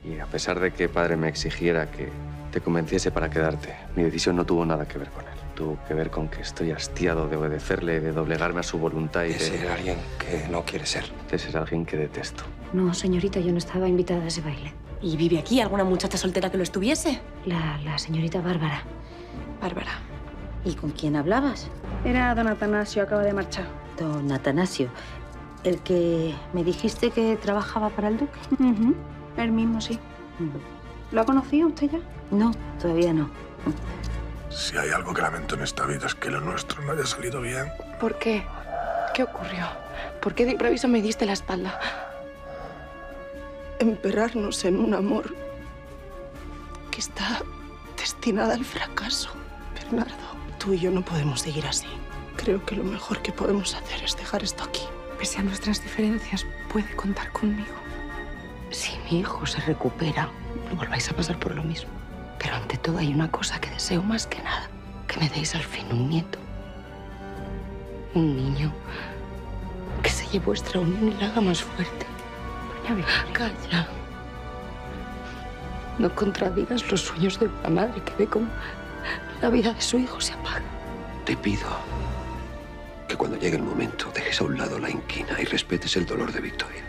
Y a pesar de que padre me exigiera que te convenciese para quedarte, mi decisión no tuvo nada que ver con él. Tuvo que ver con que estoy hastiado de obedecerle, de doblegarme a su voluntad y de ser alguien que no quiere ser. De ser alguien que detesto. No, señorita, yo no estaba invitada a ese baile. ¿Y vive aquí alguna muchacha soltera que lo estuviese? La señorita Bárbara. Bárbara. ¿Y con quién hablabas? Era don Atanasio, acaba de marchar. Don Atanasio, el que me dijiste que trabajaba para el duque. Él mismo, sí. ¿Lo ha conocido usted ya? No, todavía no. Si hay algo que lamento en esta vida es que lo nuestro no haya salido bien. ¿Por qué? ¿Qué ocurrió? ¿Por qué de improviso me diste la espalda? Emperrarnos en un amor que está destinada al fracaso. Bernardo, tú y yo no podemos seguir así. Creo que lo mejor que podemos hacer es dejar esto aquí. Pese a nuestras diferencias, puede contar conmigo. Si mi hijo se recupera, no volváis a pasar por lo mismo. Pero ante todo hay una cosa que deseo más que nada. Que me deis al fin un nieto. Un niño que selle vuestra unión y la haga más fuerte. Doña Victoria. Calla. No contradigas los sueños de una madre que ve cómo la vida de su hijo se apaga. Te pido que cuando llegue el momento dejes a un lado la inquina y respetes el dolor de Victoria.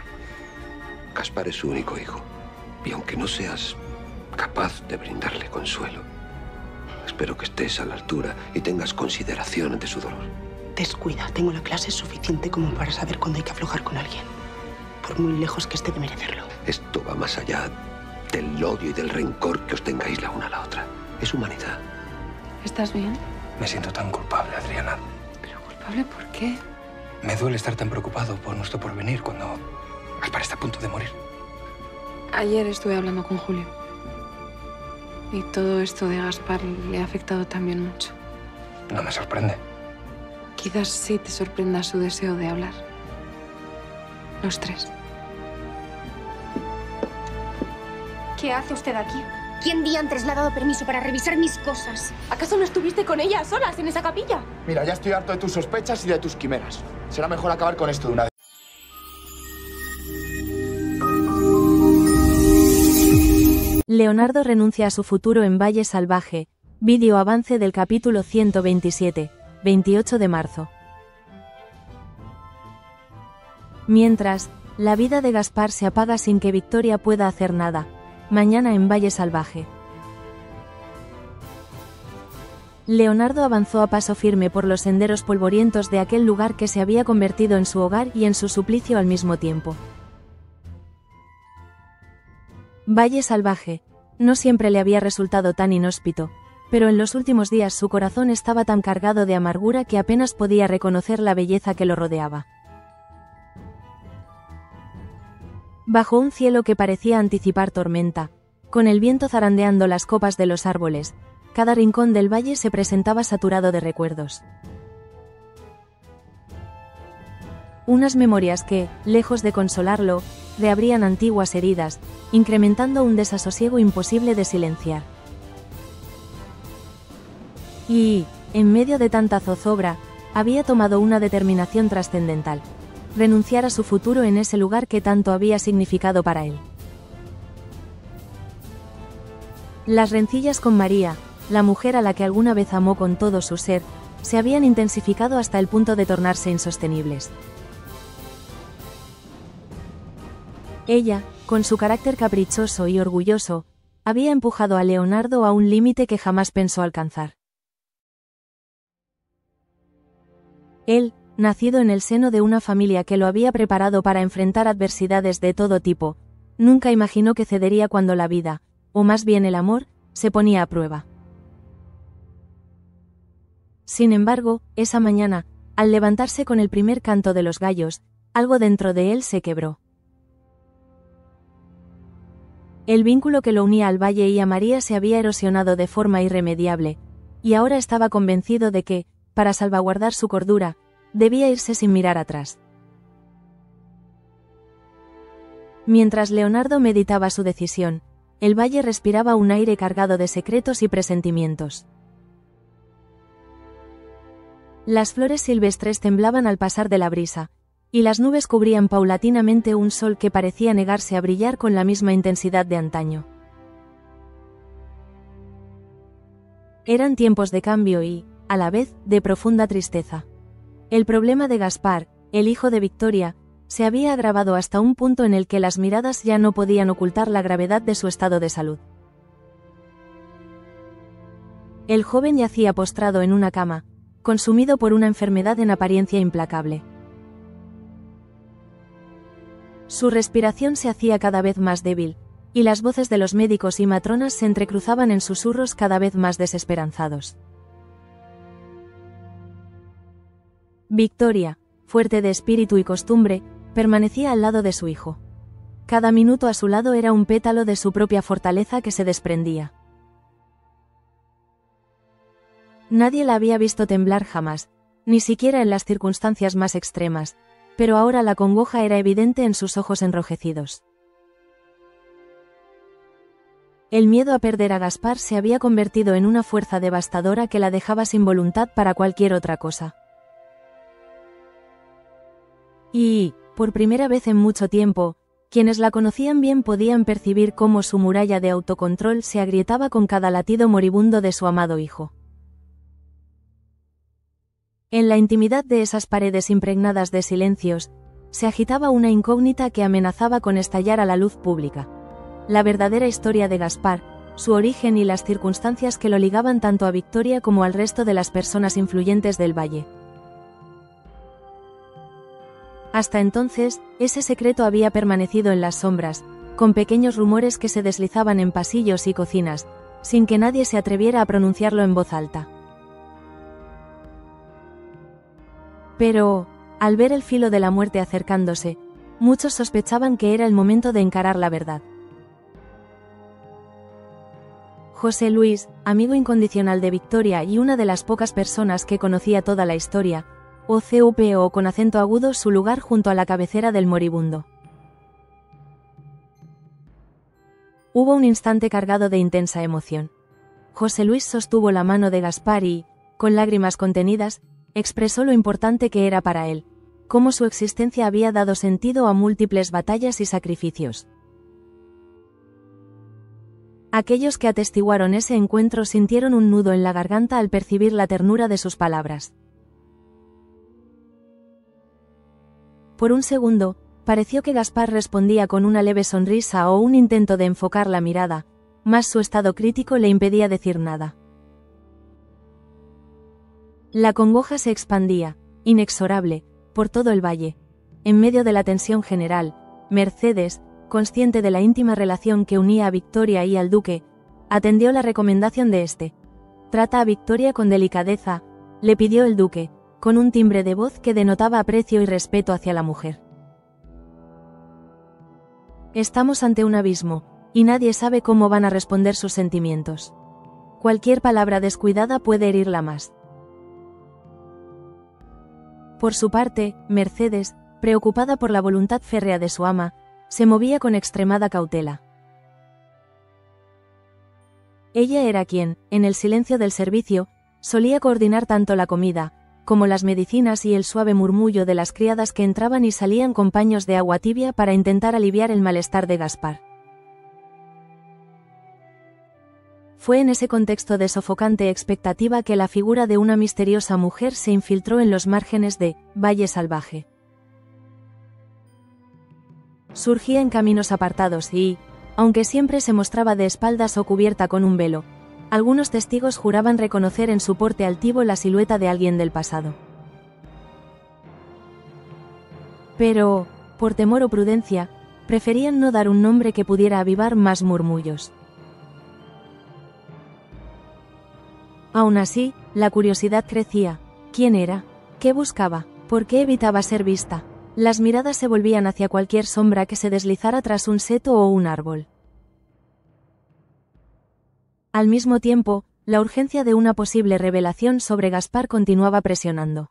Gaspar es su único hijo. Y aunque no seas capaz de brindarle consuelo, espero que estés a la altura y tengas consideración ante su dolor. Descuida, tengo la clase suficiente como para saber cuándo hay que aflojar con alguien. Por muy lejos que esté de merecerlo. Esto va más allá del odio y del rencor que os tengáis la una a la otra. Es humanidad. ¿Estás bien? Me siento tan culpable, Adriana. ¿Pero culpable por qué? Me duele estar tan preocupado por nuestro porvenir cuando Gaspar está a punto de morir. Ayer estuve hablando con Julio. Y todo esto de Gaspar le ha afectado también mucho. No me sorprende. Quizás sí te sorprenda su deseo de hablar. Los tres. ¿Qué hace usted aquí? ¿Quién diantres le ha dado permiso para revisar mis cosas? ¿Acaso no estuviste con ella solas en esa capilla? Mira, ya estoy harto de tus sospechas y de tus quimeras. Será mejor acabar con esto de una vez. Leonardo renuncia a su futuro en Valle Salvaje. Vídeo avance del capítulo 127, 28 de marzo. Mientras, la vida de Gaspar se apaga sin que Victoria pueda hacer nada. Mañana en Valle Salvaje. Leonardo avanzó a paso firme por los senderos polvorientos de aquel lugar que se había convertido en su hogar y en su suplicio al mismo tiempo. Valle Salvaje. No siempre le había resultado tan inhóspito, pero en los últimos días su corazón estaba tan cargado de amargura que apenas podía reconocer la belleza que lo rodeaba. Bajo un cielo que parecía anticipar tormenta, con el viento zarandeando las copas de los árboles, cada rincón del valle se presentaba saturado de recuerdos. Unas memorias que, lejos de consolarlo, reabrían antiguas heridas, incrementando un desasosiego imposible de silenciar. Y, en medio de tanta zozobra, había tomado una determinación trascendental: renunciar a su futuro en ese lugar que tanto había significado para él. Las rencillas con María, la mujer a la que alguna vez amó con todo su ser, se habían intensificado hasta el punto de tornarse insostenibles. Ella, con su carácter caprichoso y orgulloso, había empujado a Leonardo a un límite que jamás pensó alcanzar. Él, nacido en el seno de una familia que lo había preparado para enfrentar adversidades de todo tipo, nunca imaginó que cedería cuando la vida, o más bien el amor, se ponía a prueba. Sin embargo, esa mañana, al levantarse con el primer canto de los gallos, algo dentro de él se quebró. El vínculo que lo unía al valle y a María se había erosionado de forma irremediable, y ahora estaba convencido de que, para salvaguardar su cordura, debía irse sin mirar atrás. Mientras Leonardo meditaba su decisión, el valle respiraba un aire cargado de secretos y presentimientos. Las flores silvestres temblaban al pasar de la brisa, y las nubes cubrían paulatinamente un sol que parecía negarse a brillar con la misma intensidad de antaño. Eran tiempos de cambio y, a la vez, de profunda tristeza. El problema de Gaspar, el hijo de Victoria, se había agravado hasta un punto en el que las miradas ya no podían ocultar la gravedad de su estado de salud. El joven yacía postrado en una cama, consumido por una enfermedad en apariencia implacable. Su respiración se hacía cada vez más débil, y las voces de los médicos y matronas se entrecruzaban en susurros cada vez más desesperanzados. Victoria, fuerte de espíritu y costumbre, permanecía al lado de su hijo. Cada minuto a su lado era un pétalo de su propia fortaleza que se desprendía. Nadie la había visto temblar jamás, ni siquiera en las circunstancias más extremas, pero ahora la congoja era evidente en sus ojos enrojecidos. El miedo a perder a Gaspar se había convertido en una fuerza devastadora que la dejaba sin voluntad para cualquier otra cosa. Y, por primera vez en mucho tiempo, quienes la conocían bien podían percibir cómo su muralla de autocontrol se agrietaba con cada latido moribundo de su amado hijo. En la intimidad de esas paredes impregnadas de silencios, se agitaba una incógnita que amenazaba con estallar a la luz pública. La verdadera historia de Gaspar, su origen y las circunstancias que lo ligaban tanto a Victoria como al resto de las personas influyentes del valle. Hasta entonces, ese secreto había permanecido en las sombras, con pequeños rumores que se deslizaban en pasillos y cocinas, sin que nadie se atreviera a pronunciarlo en voz alta. Pero, al ver el filo de la muerte acercándose, muchos sospechaban que era el momento de encarar la verdad. José Luis, amigo incondicional de Victoria y una de las pocas personas que conocía toda la historia, ocupó con acento agudo su lugar junto a la cabecera del moribundo. Hubo un instante cargado de intensa emoción. José Luis sostuvo la mano de Gaspar y, con lágrimas contenidas, expresó lo importante que era para él, cómo su existencia había dado sentido a múltiples batallas y sacrificios. Aquellos que atestiguaron ese encuentro sintieron un nudo en la garganta al percibir la ternura de sus palabras. Por un segundo, pareció que Gaspar respondía con una leve sonrisa o un intento de enfocar la mirada, mas su estado crítico le impedía decir nada. La congoja se expandía, inexorable, por todo el valle. En medio de la tensión general, Mercedes, consciente de la íntima relación que unía a Victoria y al duque, atendió la recomendación de este. «Trata a Victoria con delicadeza», le pidió el duque, con un timbre de voz que denotaba aprecio y respeto hacia la mujer. Estamos ante un abismo, y nadie sabe cómo van a responder sus sentimientos. Cualquier palabra descuidada puede herirla más. Por su parte, Mercedes, preocupada por la voluntad férrea de su ama, se movía con extremada cautela. Ella era quien, en el silencio del servicio, solía coordinar tanto la comida, como las medicinas y el suave murmullo de las criadas que entraban y salían con paños de agua tibia para intentar aliviar el malestar de Gaspar. Fue en ese contexto de sofocante expectativa que la figura de una misteriosa mujer se infiltró en los márgenes de Valle Salvaje. Surgía en caminos apartados y, aunque siempre se mostraba de espaldas o cubierta con un velo, algunos testigos juraban reconocer en su porte altivo la silueta de alguien del pasado. Pero, por temor o prudencia, preferían no dar un nombre que pudiera avivar más murmullos. Aún así, la curiosidad crecía. ¿Quién era? ¿Qué buscaba? ¿Por qué evitaba ser vista? Las miradas se volvían hacia cualquier sombra que se deslizara tras un seto o un árbol. Al mismo tiempo, la urgencia de una posible revelación sobre Gaspar continuaba presionando.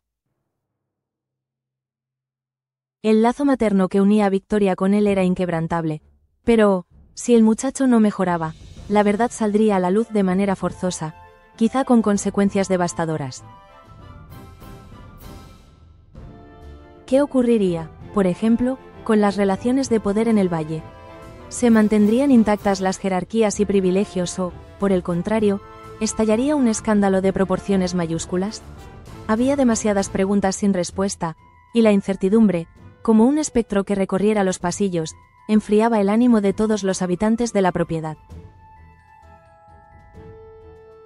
El lazo materno que unía a Victoria con él era inquebrantable, pero, si el muchacho no mejoraba, la verdad saldría a la luz de manera forzosa, quizá con consecuencias devastadoras. ¿Qué ocurriría? por ejemplo, con las relaciones de poder en el valle. ¿Se mantendrían intactas las jerarquías y privilegios o, por el contrario, estallaría un escándalo de proporciones mayúsculas? Había demasiadas preguntas sin respuesta, y la incertidumbre, como un espectro que recorriera los pasillos, enfriaba el ánimo de todos los habitantes de la propiedad.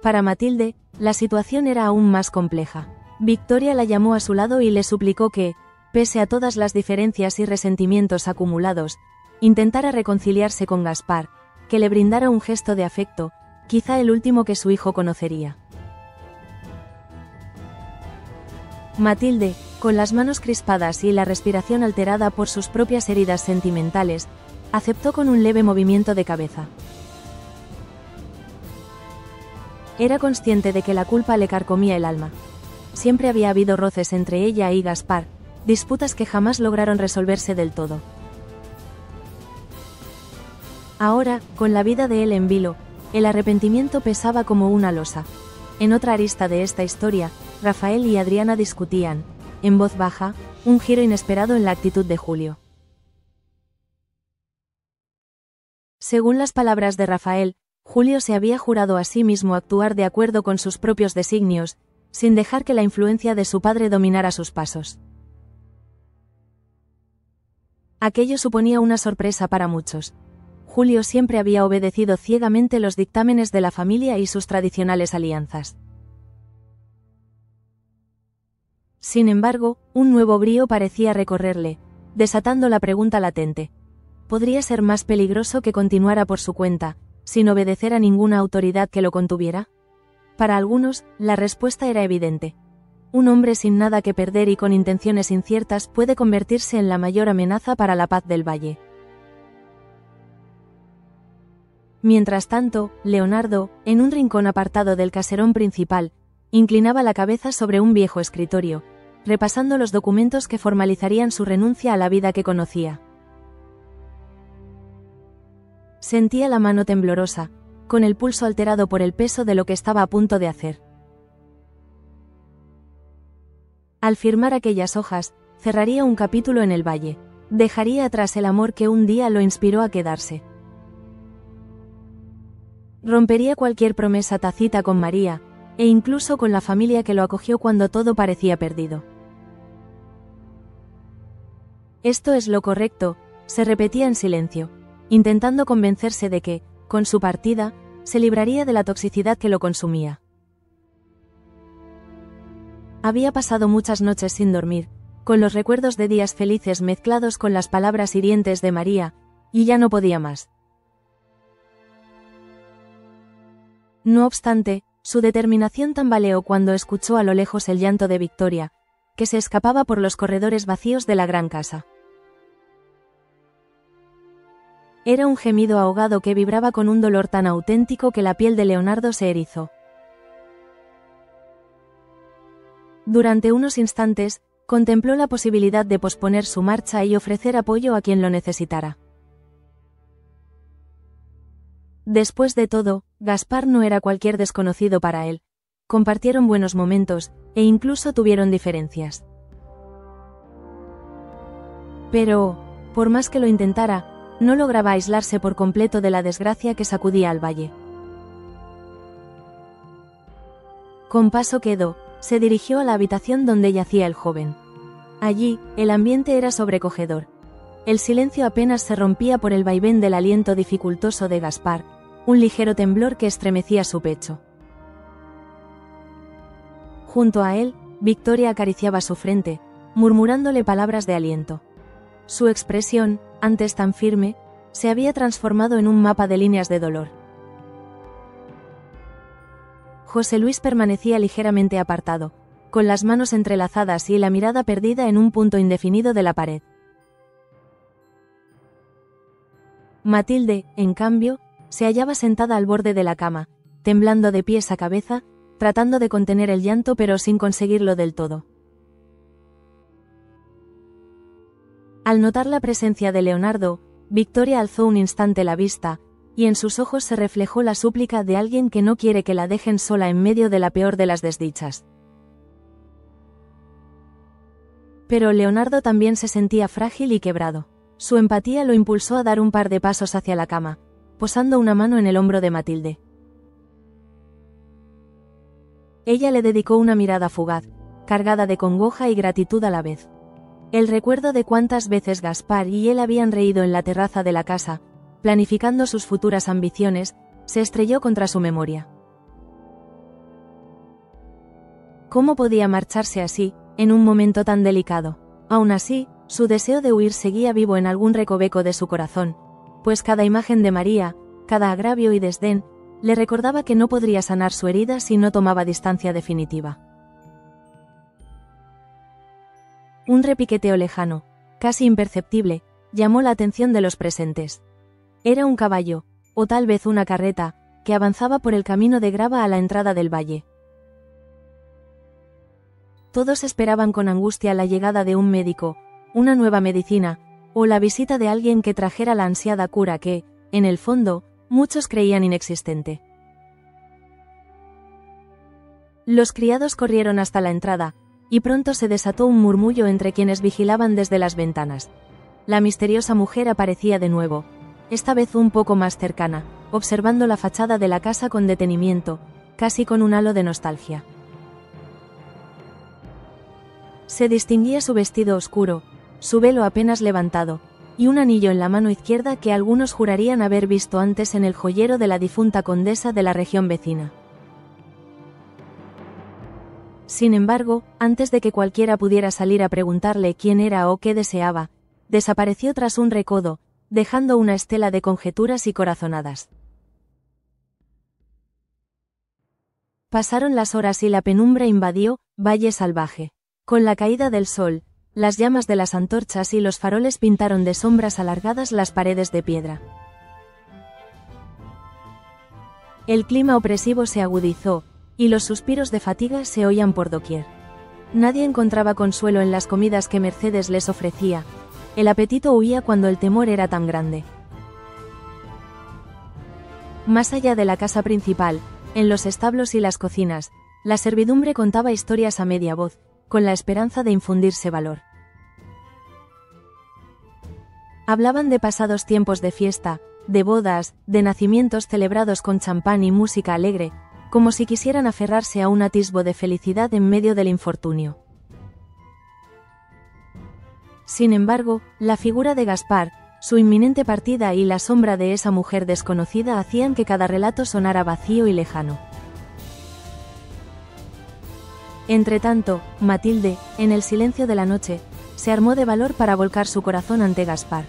Para Matilde, la situación era aún más compleja. Victoria la llamó a su lado y le suplicó que, pese a todas las diferencias y resentimientos acumulados, intentara reconciliarse con Gaspar, que le brindara un gesto de afecto, quizá el último que su hijo conocería. Matilde, con las manos crispadas y la respiración alterada por sus propias heridas sentimentales, aceptó con un leve movimiento de cabeza. Era consciente de que la culpa le carcomía el alma. Siempre había habido roces entre ella y Gaspar, disputas que jamás lograron resolverse del todo. Ahora, con la vida de él en vilo, el arrepentimiento pesaba como una losa. En otra arista de esta historia, Rafael y Adriana discutían, en voz baja, un giro inesperado en la actitud de Julio. Según las palabras de Rafael, Julio se había jurado a sí mismo actuar de acuerdo con sus propios designios, sin dejar que la influencia de su padre dominara sus pasos. Aquello suponía una sorpresa para muchos. Julio siempre había obedecido ciegamente los dictámenes de la familia y sus tradicionales alianzas. Sin embargo, un nuevo brío parecía recorrerle, desatando la pregunta latente. ¿Podría ser más peligroso que continuara por su cuenta, sin obedecer a ninguna autoridad que lo contuviera? Para algunos, la respuesta era evidente. Un hombre sin nada que perder y con intenciones inciertas puede convertirse en la mayor amenaza para la paz del valle. Mientras tanto, Leonardo, en un rincón apartado del caserón principal, inclinaba la cabeza sobre un viejo escritorio, repasando los documentos que formalizarían su renuncia a la vida que conocía. Sentía la mano temblorosa, con el pulso alterado por el peso de lo que estaba a punto de hacer. Al firmar aquellas hojas, cerraría un capítulo en el valle, dejaría atrás el amor que un día lo inspiró a quedarse. Rompería cualquier promesa tácita con María, e incluso con la familia que lo acogió cuando todo parecía perdido. Esto es lo correcto, se repetía en silencio, intentando convencerse de que, con su partida, se libraría de la toxicidad que lo consumía. Había pasado muchas noches sin dormir, con los recuerdos de días felices mezclados con las palabras hirientes de María, y ya no podía más. No obstante, su determinación tambaleó cuando escuchó a lo lejos el llanto de Victoria, que se escapaba por los corredores vacíos de la gran casa. Era un gemido ahogado que vibraba con un dolor tan auténtico que la piel de Leonardo se erizó. Durante unos instantes, contempló la posibilidad de posponer su marcha y ofrecer apoyo a quien lo necesitara. Después de todo, Gaspar no era cualquier desconocido para él. Compartieron buenos momentos, e incluso tuvieron diferencias. Pero, por más que lo intentara, no lograba aislarse por completo de la desgracia que sacudía al valle. Con paso quedo, se dirigió a la habitación donde yacía el joven. Allí, el ambiente era sobrecogedor. El silencio apenas se rompía por el vaivén del aliento dificultoso de Gaspar, un ligero temblor que estremecía su pecho. Junto a él, Victoria acariciaba su frente, murmurándole palabras de aliento. Su expresión, antes tan firme, se había transformado en un mapa de líneas de dolor. José Luis permanecía ligeramente apartado, con las manos entrelazadas y la mirada perdida en un punto indefinido de la pared. Matilde, en cambio, se hallaba sentada al borde de la cama, temblando de pies a cabeza, tratando de contener el llanto pero sin conseguirlo del todo. Al notar la presencia de Leonardo, Victoria alzó un instante la vista, y en sus ojos se reflejó la súplica de alguien que no quiere que la dejen sola en medio de la peor de las desdichas. Pero Leonardo también se sentía frágil y quebrado. Su empatía lo impulsó a dar un par de pasos hacia la cama, posando una mano en el hombro de Matilde. Ella le dedicó una mirada fugaz, cargada de congoja y gratitud a la vez. El recuerdo de cuántas veces Gaspar y él habían reído en la terraza de la casa, planificando sus futuras ambiciones, se estrelló contra su memoria. ¿Cómo podía marcharse así, en un momento tan delicado? Aún así, su deseo de huir seguía vivo en algún recoveco de su corazón, pues cada imagen de María, cada agravio y desdén, le recordaba que no podría sanar su herida si no tomaba distancia definitiva. Un repiqueteo lejano, casi imperceptible, llamó la atención de los presentes. Era un caballo, o tal vez una carreta, que avanzaba por el camino de grava a la entrada del valle. Todos esperaban con angustia la llegada de un médico, una nueva medicina, o la visita de alguien que trajera la ansiada cura que, en el fondo, muchos creían inexistente. Los criados corrieron hasta la entrada, y pronto se desató un murmullo entre quienes vigilaban desde las ventanas. La misteriosa mujer aparecía de nuevo, esta vez un poco más cercana, observando la fachada de la casa con detenimiento, casi con un halo de nostalgia. Se distinguía su vestido oscuro, su velo apenas levantado, y un anillo en la mano izquierda que algunos jurarían haber visto antes en el joyero de la difunta condesa de la región vecina. Sin embargo, antes de que cualquiera pudiera salir a preguntarle quién era o qué deseaba, desapareció tras un recodo, dejando una estela de conjeturas y corazonadas. Pasaron las horas y la penumbra invadió Valle Salvaje. Con la caída del sol, las llamas de las antorchas y los faroles pintaron de sombras alargadas las paredes de piedra. El clima opresivo se agudizó, y los suspiros de fatiga se oían por doquier. Nadie encontraba consuelo en las comidas que Mercedes les ofrecía. El apetito huía cuando el temor era tan grande. Más allá de la casa principal, en los establos y las cocinas, la servidumbre contaba historias a media voz, con la esperanza de infundirse valor. Hablaban de pasados tiempos de fiesta, de bodas, de nacimientos celebrados con champán y música alegre, como si quisieran aferrarse a un atisbo de felicidad en medio del infortunio. Sin embargo, la figura de Gaspar, su inminente partida y la sombra de esa mujer desconocida hacían que cada relato sonara vacío y lejano. Entretanto, Matilde, en el silencio de la noche, se armó de valor para volcar su corazón ante Gaspar.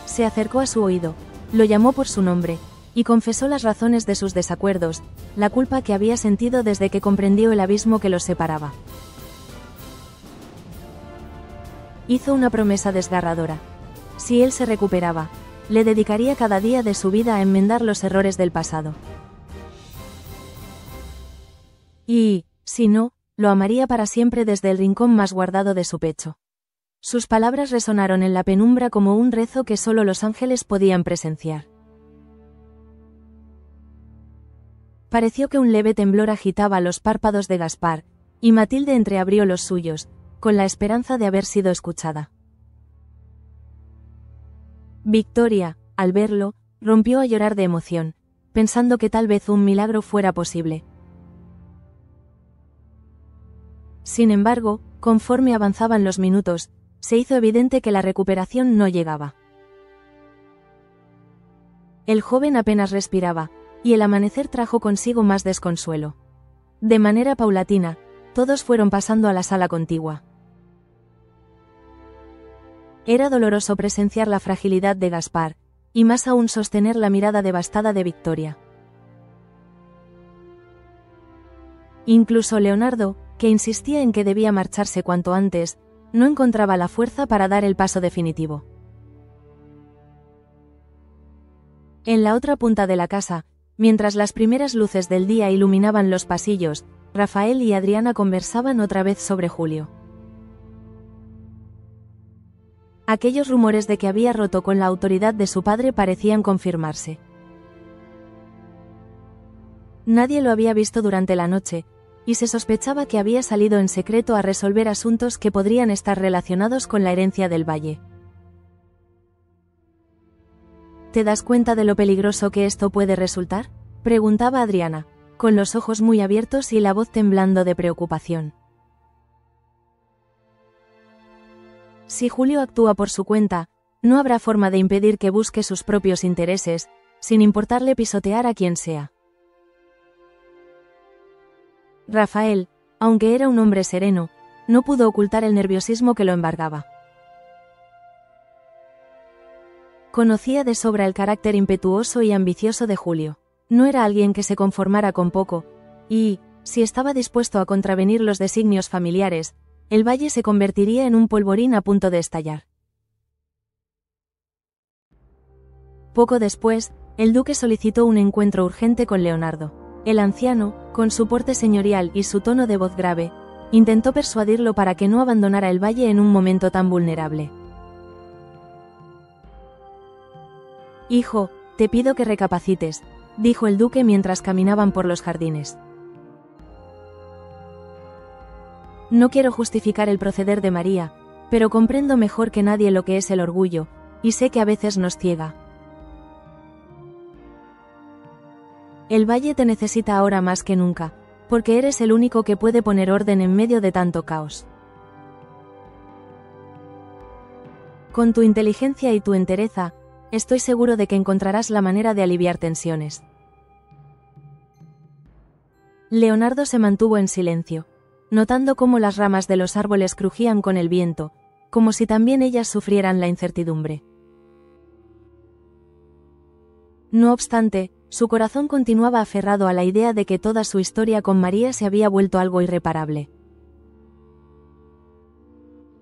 Se acercó a su oído, lo llamó por su nombre, y confesó las razones de sus desacuerdos, la culpa que había sentido desde que comprendió el abismo que los separaba. Hizo una promesa desgarradora. Si él se recuperaba, le dedicaría cada día de su vida a enmendar los errores del pasado. Y, si no, lo amaría para siempre desde el rincón más guardado de su pecho. Sus palabras resonaron en la penumbra como un rezo que solo los ángeles podían presenciar. Pareció que un leve temblor agitaba los párpados de Gaspar, y Matilde entreabrió los suyos, con la esperanza de haber sido escuchada. Victoria, al verlo, rompió a llorar de emoción, pensando que tal vez un milagro fuera posible. Sin embargo, conforme avanzaban los minutos, se hizo evidente que la recuperación no llegaba. El joven apenas respiraba, y el amanecer trajo consigo más desconsuelo. De manera paulatina, todos fueron pasando a la sala contigua. Era doloroso presenciar la fragilidad de Gaspar, y más aún sostener la mirada devastada de Victoria. Incluso Leonardo, que insistía en que debía marcharse cuanto antes, no encontraba la fuerza para dar el paso definitivo. En la otra punta de la casa, mientras las primeras luces del día iluminaban los pasillos, Rafael y Adriana conversaban otra vez sobre Julio. Aquellos rumores de que había roto con la autoridad de su padre parecían confirmarse. Nadie lo había visto durante la noche, y se sospechaba que había salido en secreto a resolver asuntos que podrían estar relacionados con la herencia del valle. ¿Te das cuenta de lo peligroso que esto puede resultar?, preguntaba Adriana, con los ojos muy abiertos y la voz temblando de preocupación. Si Julio actúa por su cuenta, no habrá forma de impedir que busque sus propios intereses, sin importarle pisotear a quien sea. Rafael, aunque era un hombre sereno, no pudo ocultar el nerviosismo que lo embargaba. Conocía de sobra el carácter impetuoso y ambicioso de Julio. No era alguien que se conformara con poco, y, si estaba dispuesto a contravenir los designios familiares, el valle se convertiría en un polvorín a punto de estallar. Poco después, el duque solicitó un encuentro urgente con Leonardo. El anciano, con su porte señorial y su tono de voz grave, intentó persuadirlo para que no abandonara el valle en un momento tan vulnerable. «Hijo, te pido que recapacites», dijo el duque mientras caminaban por los jardines. «No quiero justificar el proceder de María, pero comprendo mejor que nadie lo que es el orgullo, y sé que a veces nos ciega. El valle te necesita ahora más que nunca, porque eres el único que puede poner orden en medio de tanto caos. Con tu inteligencia y tu entereza, estoy seguro de que encontrarás la manera de aliviar tensiones». Leonardo se mantuvo en silencio, notando cómo las ramas de los árboles crujían con el viento, como si también ellas sufrieran la incertidumbre. No obstante, su corazón continuaba aferrado a la idea de que toda su historia con María se había vuelto algo irreparable.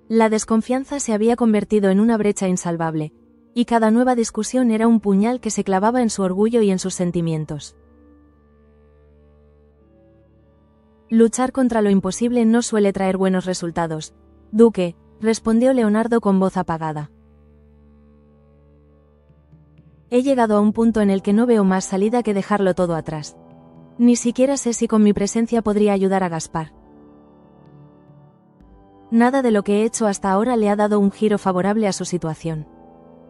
La desconfianza se había convertido en una brecha insalvable, y cada nueva discusión era un puñal que se clavaba en su orgullo y en sus sentimientos. Luchar contra lo imposible no suele traer buenos resultados, duque, respondió Leonardo con voz apagada. He llegado a un punto en el que no veo más salida que dejarlo todo atrás. Ni siquiera sé si con mi presencia podría ayudar a Gaspar. Nada de lo que he hecho hasta ahora le ha dado un giro favorable a su situación.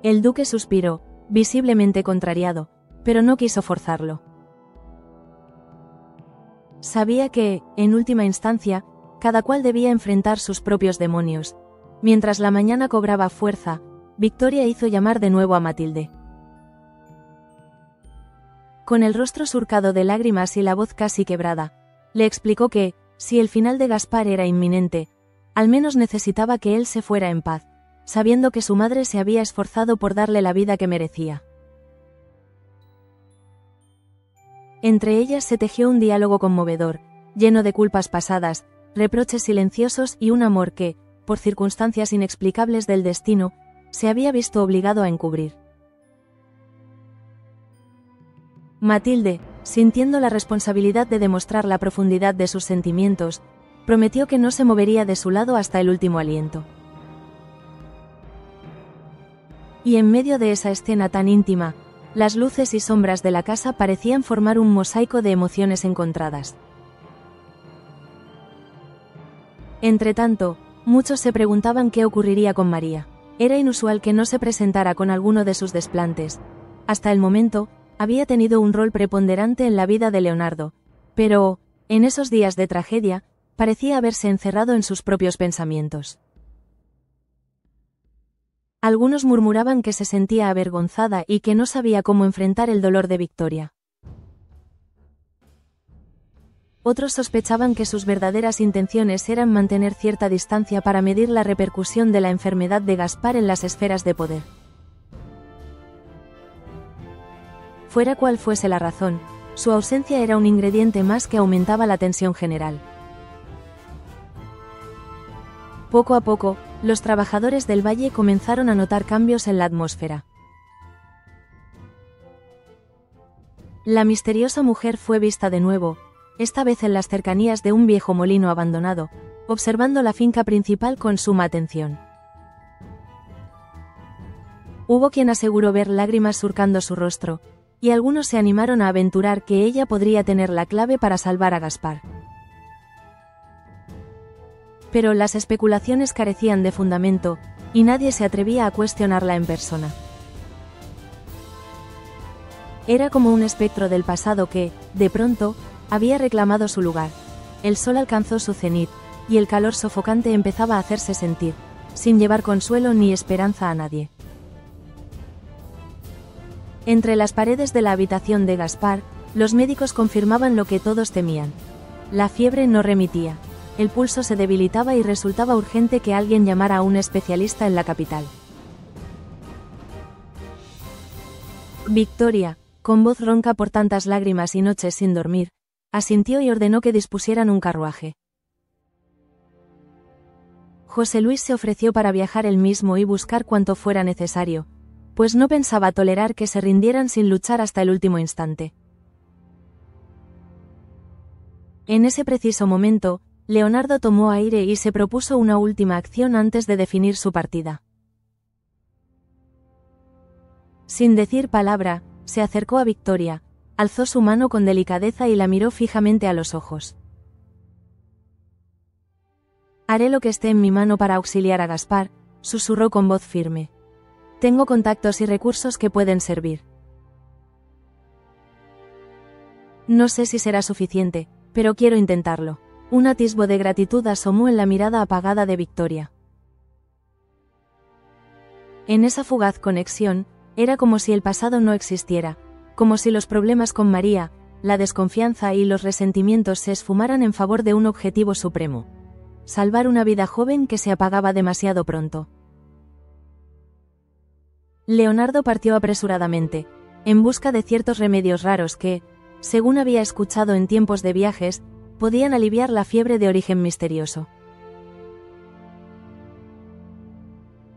El duque suspiró, visiblemente contrariado, pero no quiso forzarlo. Sabía que, en última instancia, cada cual debía enfrentar sus propios demonios. Mientras la mañana cobraba fuerza, Victoria hizo llamar de nuevo a Matilde. Con el rostro surcado de lágrimas y la voz casi quebrada, le explicó que, si el final de Gaspar era inminente, al menos necesitaba que él se fuera en paz, sabiendo que su madre se había esforzado por darle la vida que merecía. Entre ellas se tejió un diálogo conmovedor, lleno de culpas pasadas, reproches silenciosos y un amor que, por circunstancias inexplicables del destino, se había visto obligado a encubrir. Matilde, sintiendo la responsabilidad de demostrar la profundidad de sus sentimientos, prometió que no se movería de su lado hasta el último aliento. Y en medio de esa escena tan íntima, las luces y sombras de la casa parecían formar un mosaico de emociones encontradas. Entretanto, muchos se preguntaban qué ocurriría con María. Era inusual que no se presentara con alguno de sus desplantes. Hasta el momento, había tenido un rol preponderante en la vida de Leonardo, pero, en esos días de tragedia, parecía haberse encerrado en sus propios pensamientos. Algunos murmuraban que se sentía avergonzada y que no sabía cómo enfrentar el dolor de Victoria. Otros sospechaban que sus verdaderas intenciones eran mantener cierta distancia para medir la repercusión de la enfermedad de Gaspar en las esferas de poder. Fuera cual fuese la razón, su ausencia era un ingrediente más que aumentaba la tensión general. Poco a poco, los trabajadores del valle comenzaron a notar cambios en la atmósfera. La misteriosa mujer fue vista de nuevo, esta vez en las cercanías de un viejo molino abandonado, observando la finca principal con suma atención. Hubo quien aseguró ver lágrimas surcando su rostro, y algunos se animaron a aventurar que ella podría tener la clave para salvar a Gaspar. Pero las especulaciones carecían de fundamento, y nadie se atrevía a cuestionarla en persona. Era como un espectro del pasado que, de pronto, había reclamado su lugar. El sol alcanzó su cenit, y el calor sofocante empezaba a hacerse sentir, sin llevar consuelo ni esperanza a nadie. Entre las paredes de la habitación de Gaspar, los médicos confirmaban lo que todos temían. La fiebre no remitía, el pulso se debilitaba y resultaba urgente que alguien llamara a un especialista en la capital. Victoria, con voz ronca por tantas lágrimas y noches sin dormir, asintió y ordenó que dispusieran un carruaje. José Luis se ofreció para viajar él mismo y buscar cuanto fuera necesario, pues no pensaba tolerar que se rindieran sin luchar hasta el último instante. En ese preciso momento, Leonardo tomó aire y se propuso una última acción antes de definir su partida. Sin decir palabra, se acercó a Victoria, alzó su mano con delicadeza y la miró fijamente a los ojos. «Haré lo que esté en mi mano para auxiliar a Gaspar», susurró con voz firme. «Tengo contactos y recursos que pueden servir. No sé si será suficiente, pero quiero intentarlo». Un atisbo de gratitud asomó en la mirada apagada de Victoria. En esa fugaz conexión, era como si el pasado no existiera, como si los problemas con María, la desconfianza y los resentimientos se esfumaran en favor de un objetivo supremo: salvar una vida joven que se apagaba demasiado pronto. Leonardo partió apresuradamente, en busca de ciertos remedios raros que, según había escuchado en tiempos de viajes, podían aliviar la fiebre de origen misterioso.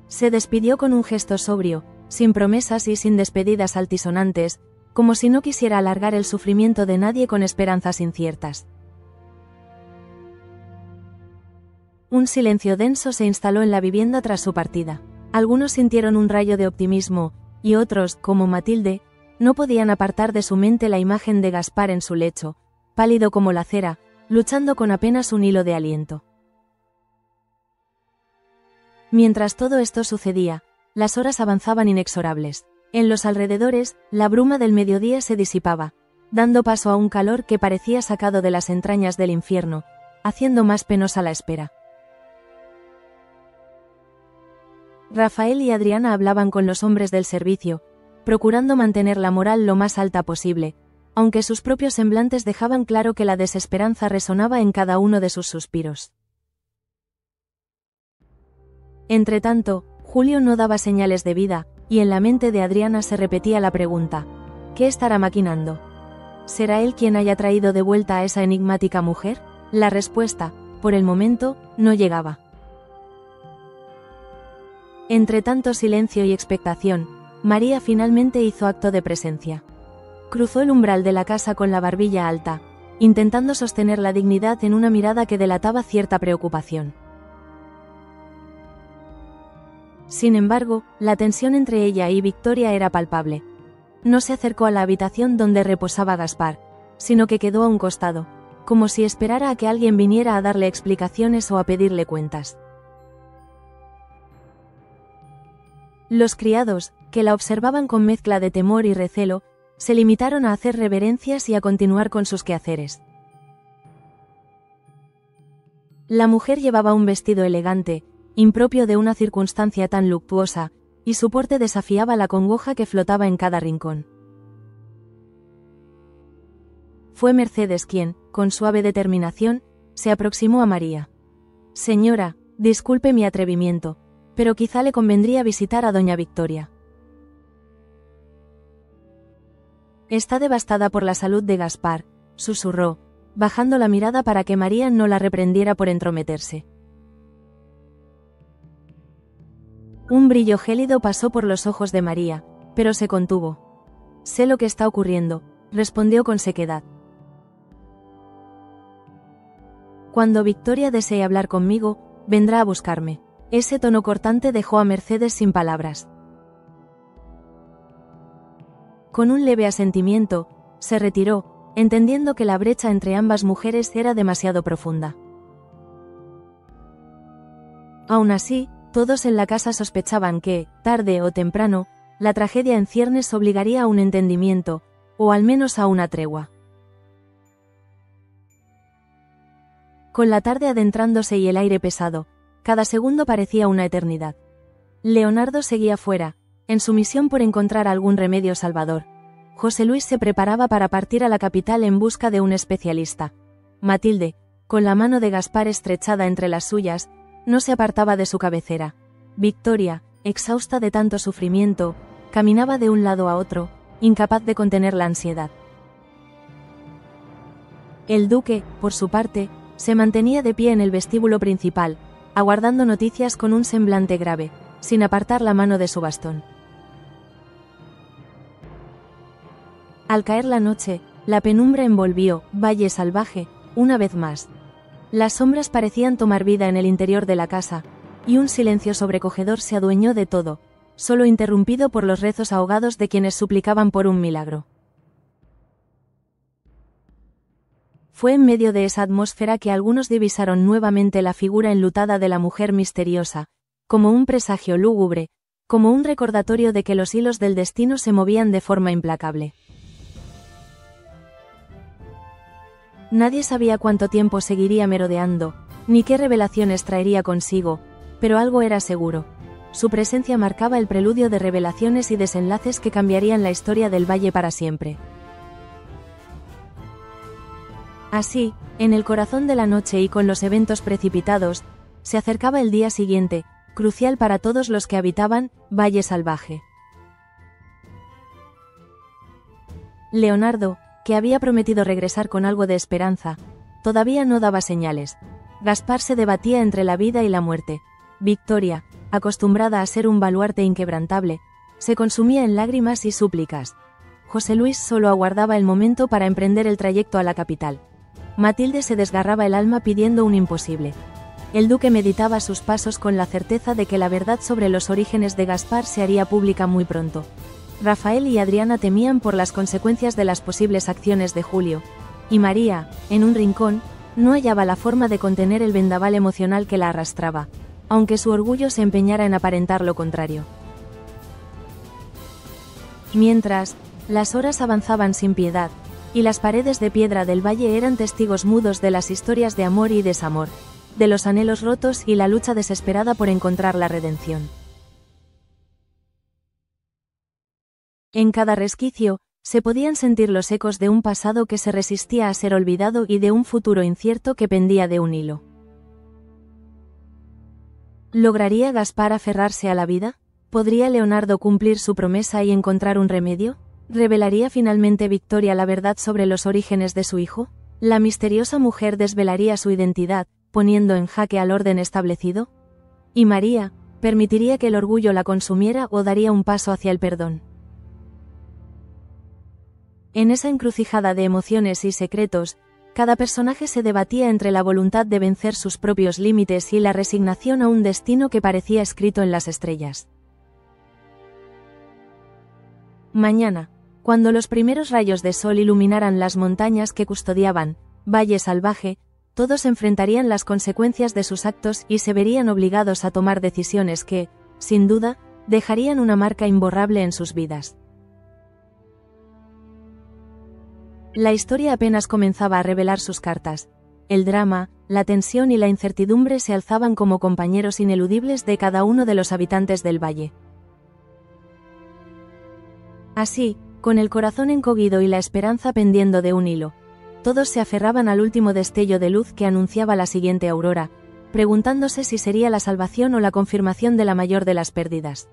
Se despidió con un gesto sobrio, sin promesas y sin despedidas altisonantes, como si no quisiera alargar el sufrimiento de nadie con esperanzas inciertas. Un silencio denso se instaló en la vivienda tras su partida. Algunos sintieron un rayo de optimismo, y otros, como Matilde, no podían apartar de su mente la imagen de Gaspar en su lecho, pálido como la cera, luchando con apenas un hilo de aliento. Mientras todo esto sucedía, las horas avanzaban inexorables. En los alrededores, la bruma del mediodía se disipaba, dando paso a un calor que parecía sacado de las entrañas del infierno, haciendo más penosa la espera. Rafael y Adriana hablaban con los hombres del servicio, procurando mantener la moral lo más alta posible, aunque sus propios semblantes dejaban claro que la desesperanza resonaba en cada uno de sus suspiros. Entretanto, Julio no daba señales de vida, y en la mente de Adriana se repetía la pregunta: ¿qué estará maquinando? ¿Será él quien haya traído de vuelta a esa enigmática mujer? La respuesta, por el momento, no llegaba. Entre tanto silencio y expectación, María finalmente hizo acto de presencia. Cruzó el umbral de la casa con la barbilla alta, intentando sostener la dignidad en una mirada que delataba cierta preocupación. Sin embargo, la tensión entre ella y Victoria era palpable. No se acercó a la habitación donde reposaba Gaspar, sino que quedó a un costado, como si esperara a que alguien viniera a darle explicaciones o a pedirle cuentas. Los criados, que la observaban con mezcla de temor y recelo, se limitaron a hacer reverencias y a continuar con sus quehaceres. La mujer llevaba un vestido elegante, impropio de una circunstancia tan luctuosa, y su porte desafiaba la congoja que flotaba en cada rincón. Fue Mercedes quien, con suave determinación, se aproximó a María. «Señora, disculpe mi atrevimiento, pero quizá le convendría visitar a doña Victoria. Está devastada por la salud de Gaspar», susurró, bajando la mirada para que María no la reprendiera por entrometerse. Un brillo gélido pasó por los ojos de María, pero se contuvo. «Sé lo que está ocurriendo», respondió con sequedad. «Cuando Victoria desee hablar conmigo, vendrá a buscarme». Ese tono cortante dejó a Mercedes sin palabras. Con un leve asentimiento, se retiró, entendiendo que la brecha entre ambas mujeres era demasiado profunda. Aún así, todos en la casa sospechaban que, tarde o temprano, la tragedia en ciernes obligaría a un entendimiento, o al menos a una tregua. Con la tarde adentrándose y el aire pesado, cada segundo parecía una eternidad. Leonardo seguía fuera, en su misión por encontrar algún remedio salvador. José Luis se preparaba para partir a la capital en busca de un especialista. Matilde, con la mano de Gaspar estrechada entre las suyas, no se apartaba de su cabecera. Victoria, exhausta de tanto sufrimiento, caminaba de un lado a otro, incapaz de contener la ansiedad. El duque, por su parte, se mantenía de pie en el vestíbulo principal, aguardando noticias con un semblante grave, sin apartar la mano de su bastón. Al caer la noche, la penumbra envolvió Valle Salvaje, una vez más. Las sombras parecían tomar vida en el interior de la casa, y un silencio sobrecogedor se adueñó de todo, solo interrumpido por los rezos ahogados de quienes suplicaban por un milagro. Fue en medio de esa atmósfera que algunos divisaron nuevamente la figura enlutada de la mujer misteriosa, como un presagio lúgubre, como un recordatorio de que los hilos del destino se movían de forma implacable. Nadie sabía cuánto tiempo seguiría merodeando, ni qué revelaciones traería consigo, pero algo era seguro. Su presencia marcaba el preludio de revelaciones y desenlaces que cambiarían la historia del valle para siempre. Así, en el corazón de la noche y con los eventos precipitados, se acercaba el día siguiente, crucial para todos los que habitaban Valle Salvaje. Leonardo, que había prometido regresar con algo de esperanza, todavía no daba señales. Gaspar se debatía entre la vida y la muerte. Victoria, acostumbrada a ser un baluarte inquebrantable, se consumía en lágrimas y súplicas. José Luis solo aguardaba el momento para emprender el trayecto a la capital. Matilde se desgarraba el alma pidiendo un imposible. El duque meditaba sus pasos con la certeza de que la verdad sobre los orígenes de Gaspar se haría pública muy pronto. Rafael y Adriana temían por las consecuencias de las posibles acciones de Julio, y María, en un rincón, no hallaba la forma de contener el vendaval emocional que la arrastraba, aunque su orgullo se empeñara en aparentar lo contrario. Mientras, las horas avanzaban sin piedad, y las paredes de piedra del valle eran testigos mudos de las historias de amor y desamor, de los anhelos rotos y la lucha desesperada por encontrar la redención. En cada resquicio, se podían sentir los ecos de un pasado que se resistía a ser olvidado y de un futuro incierto que pendía de un hilo. ¿Lograría Gaspar aferrarse a la vida? ¿Podría Leonardo cumplir su promesa y encontrar un remedio? ¿Revelaría finalmente Victoria la verdad sobre los orígenes de su hijo? ¿La misteriosa mujer desvelaría su identidad, poniendo en jaque al orden establecido? ¿Y María, permitiría que el orgullo la consumiera o daría un paso hacia el perdón? En esa encrucijada de emociones y secretos, cada personaje se debatía entre la voluntad de vencer sus propios límites y la resignación a un destino que parecía escrito en las estrellas. Mañana, cuando los primeros rayos de sol iluminaran las montañas que custodiaban Valle Salvaje, todos enfrentarían las consecuencias de sus actos y se verían obligados a tomar decisiones que, sin duda, dejarían una marca imborrable en sus vidas. La historia apenas comenzaba a revelar sus cartas. El drama, la tensión y la incertidumbre se alzaban como compañeros ineludibles de cada uno de los habitantes del valle. Así, con el corazón encogido y la esperanza pendiendo de un hilo, todos se aferraban al último destello de luz que anunciaba la siguiente aurora, preguntándose si sería la salvación o la confirmación de la mayor de las pérdidas.